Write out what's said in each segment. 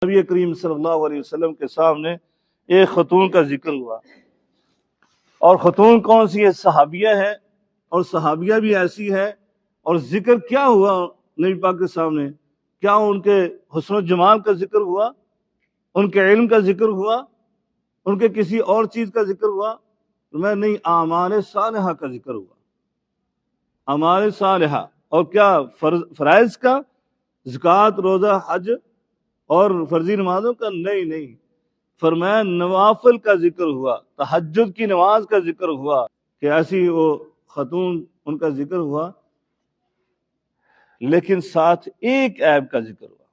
نبی کریم صلی اللہ علیہ وسلم کے سامنے ایک خاتون کا ذکر ہوا، اور خاتون کون سی ہے؟ صحابیہ ہے، اور صحابیہ بھی ایسی ہے۔ اور ذکر کیا ہوا نبی پاک کے سامنے؟ کیا ان کے حسن و جمال کا ذکر ہوا؟ ان کے علم کا ذکر ہوا؟ ان کے کسی اور چیز کا ذکر ہوا؟ میں نہیں، اعمال صالحہ کا ذکر ہوا، اعمال صالحہ۔ اور کیا فرائض کا، زکوٰۃ، روزہ، حج اور فرضی نمازوں کا؟ نہیں، فرمایا نوافل کا ذکر ہوا، تہجد کی نماز کا ذکر ہوا، کہ ایسی وہ خاتون ان کا ذکر ہوا، لیکن ساتھ ایک عیب کا ذکر ہوا۔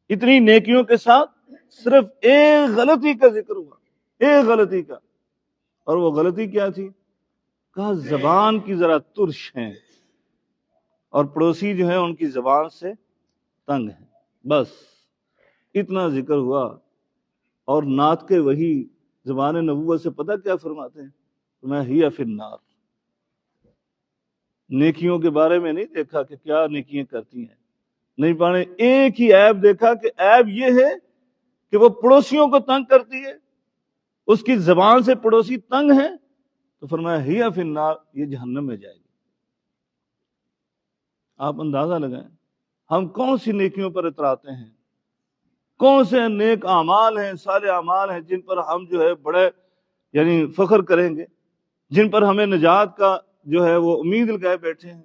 اتنی نیکیوں کے ساتھ صرف ایک غلطی کا ذکر ہوا، ایک غلطی کا۔ اور وہ غلطی کیا تھی؟ کہا زبان کی ذرا ترش ہیں، اور پڑوسی جو ہیں ان کی زبان سے تنگ ہیں، بس اتنا ذکر ہوا۔ اور ناطق وحی زبان نبوت سے پتہ کیا فرماتے ہیں؟ میں ہی فی النار، نیکیوں کے بارے میں نہیں دیکھا کہ کیا نیکیاں کرتی ہیں، نہیں پانے، ایک ہی عیب دیکھا کہ عیب یہ ہے کہ وہ پڑوسیوں کو تنگ کرتی ہے، اس کی زبان سے پڑوسی تنگ ہیں، تو فرمایا ہی فی النار، یہ جہنم میں جائے گی۔ آپ اندازہ لگائیں ہم کون سی نیکیوں پر اتراتے ہیں، کون سے نیک اعمال ہیں، صالح اعمال ہیں جن پر ہم جو ہے بڑے فخر کریں گے، جن پر ہمیں نجات کا جو ہے وہ امید لگائے بیٹھے ہیں،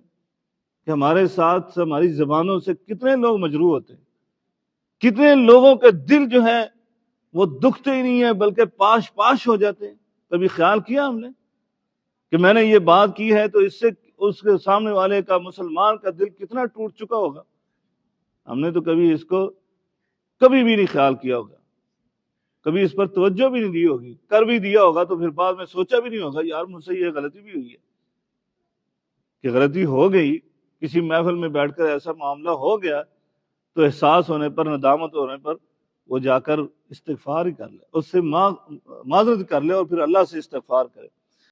کہ ہمارے ساتھ ہماری زبانوں سے کتنے لوگ مجروح ہوتے ہیں، کتنے لوگوں کے دل جو ہے وہ دکھتے ہی نہیں ہیں بلکہ پاش پاش ہو جاتے ہیں۔ کبھی خیال کیا ہم نے کہ میں نے یہ بات کی ہے تو اس سے اس کے سامنے والے کا، مسلمان کا دل کتنا ٹوٹ چکا ہوگا؟ ہم نے تو کبھی اس کو کبھی بھی نہیں خیال کیا ہوگا، کبھی اس پر توجہ بھی نہیں دی ہوگی، کر بھی دیا ہوگا تو پھر بعد میں سوچا بھی نہیں ہوگا یار مجھ سے یہ غلطی بھی ہوئی ہے، کہ غلطی ہو گئی، کسی محفل میں بیٹھ کر ایسا معاملہ ہو گیا، تو احساس ہونے پر، ندامت ہونے پر وہ جا کر استغفار ہی کر لے، اس سے معذرت کر لے اور پھر اللہ سے استغفار کرے۔